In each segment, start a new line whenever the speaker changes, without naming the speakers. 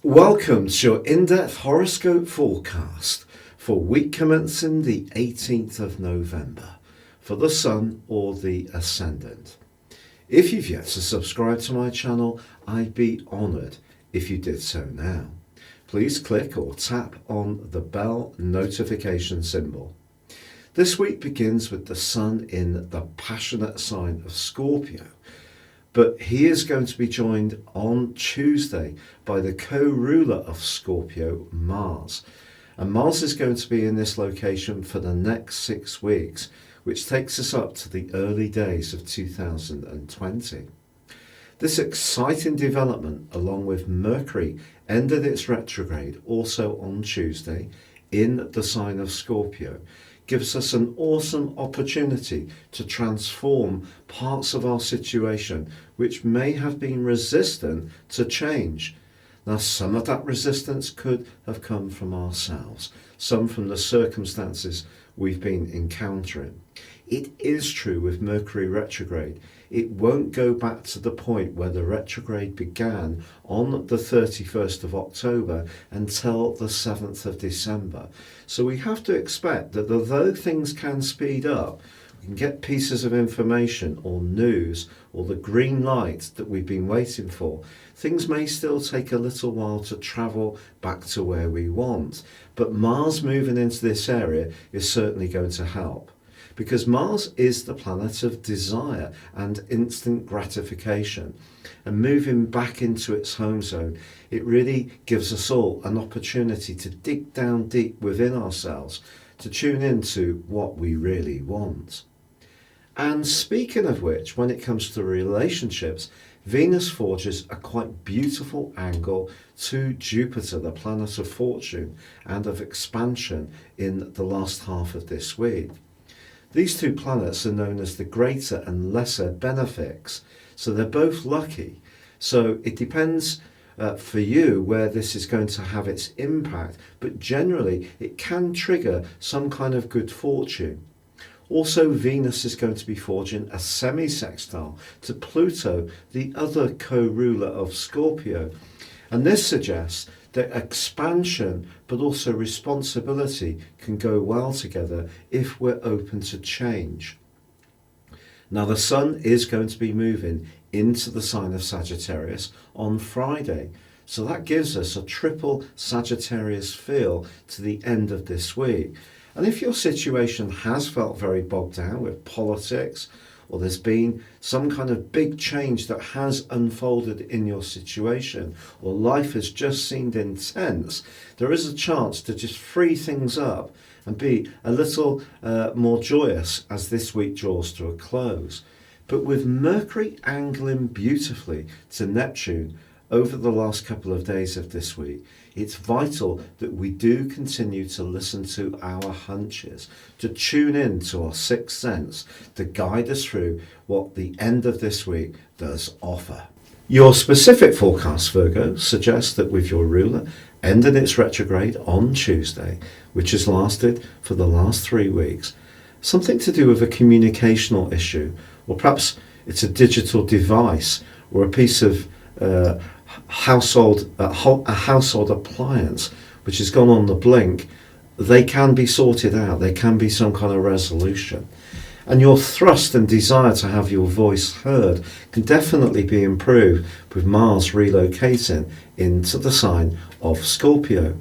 Welcome to your in-depth horoscope forecast for week commencing the 18th of November for the Sun or the Ascendant. If you've yet to subscribe to my channel, I'd be honoured if you did so now. Please click or tap on the bell notification symbol. This week begins with the Sun in the passionate sign of Scorpio, but he is going to be joined on Tuesday by the co-ruler of Scorpio, Mars. And Mars is going to be in this location for the next 6 weeks, which takes us up to the early days of 2020. This exciting development, along with Mercury, ended its retrograde also on Tuesday in the sign of Scorpio, gives us an awesome opportunity to transform parts of our situation which may have been resistant to change. Now, some of that resistance could have come from ourselves, some from the circumstances we've been encountering. It is true with Mercury retrograde. It won't go back to the point where the retrograde began on the 31st of October until the 7th of December. So we have to expect that although things can speed up, we can get pieces of information or news or the green light that we've been waiting for, things may still take a little while to travel back to where we want. But Mars moving into this area is certainly going to help, because Mars is the planet of desire and instant gratification. And moving back into its home zone, it really gives us all an opportunity to dig down deep within ourselves, to tune into what we really want. And speaking of which, when it comes to relationships, Venus forges a quite beautiful angle to Jupiter, the planet of fortune and of expansion, in the last half of this week. These two planets are known as the greater and lesser benefics, so they're both lucky. So it depends for you where this is going to have its impact, but generally it can trigger some kind of good fortune. Also, Venus is going to be forging a semi-sextile to Pluto, the other co-ruler of Scorpio. And this suggests that expansion but also responsibility can go well together if we're open to change. Now, the Sun is going to be moving into the sign of Sagittarius on Friday. So that gives us a triple Sagittarius feel to the end of this week. And if your situation has felt very bogged down with politics, or there's been some kind of big change that has unfolded in your situation, or life has just seemed intense, there is a chance to just free things up and be a little more joyous as this week draws to a close. But with Mercury angling beautifully to Neptune over the last couple of days of this week, it's vital that we do continue to listen to our hunches, to tune in to our sixth sense, to guide us through what the end of this week does offer. Your specific forecast, Virgo, suggests that with your ruler ending its retrograde on Tuesday, which has lasted for the last 3 weeks, something to do with a communicational issue, or perhaps it's a digital device or a piece of a household appliance which has gone on the blink, they can be sorted out. There can be some kind of resolution. And your thrust and desire to have your voice heard can definitely be improved with Mars relocating into the sign of Scorpio.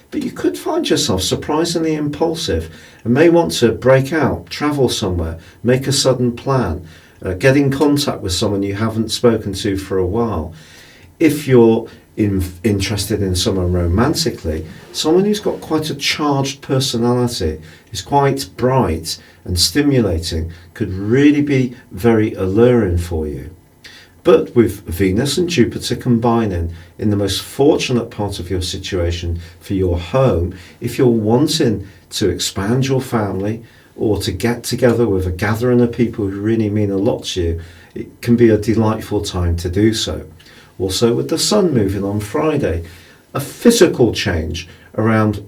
But you could find yourself surprisingly impulsive and may want to break out, travel somewhere, make a sudden plan, get in contact with someone you haven't spoken to for a while. If you're interested in someone romantically, someone who's got quite a charged personality, is quite bright and stimulating, could really be very alluring for you. But with Venus and Jupiter combining in the most fortunate part of your situation for your home, if you're wanting to expand your family or to get together with a gathering of people who really mean a lot to you, it can be a delightful time to do so. Also, with the Sun moving on Friday, a physical change around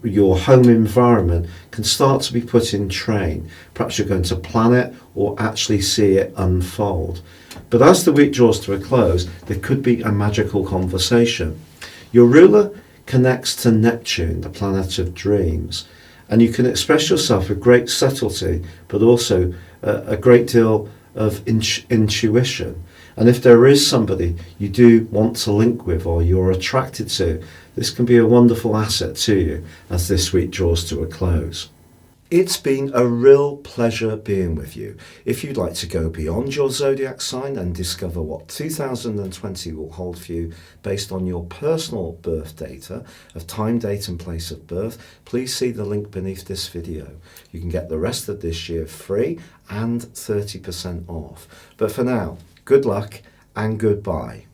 your home environment can start to be put in train. Perhaps you're going to plan it or actually see it unfold. But as the week draws to a close, there could be a magical conversation. Your ruler connects to Neptune, the planet of dreams, and you can express yourself with great subtlety, but also a great deal of intuition. And if there is somebody you do want to link with or you're attracted to, this can be a wonderful asset to you as this week draws to a close. It's been a real pleasure being with you. If you'd like to go beyond your zodiac sign and discover what 2020 will hold for you based on your personal birth data of time, date and place of birth, please see the link beneath this video. You can get the rest of this year free and 30% off. But for now, good luck and goodbye.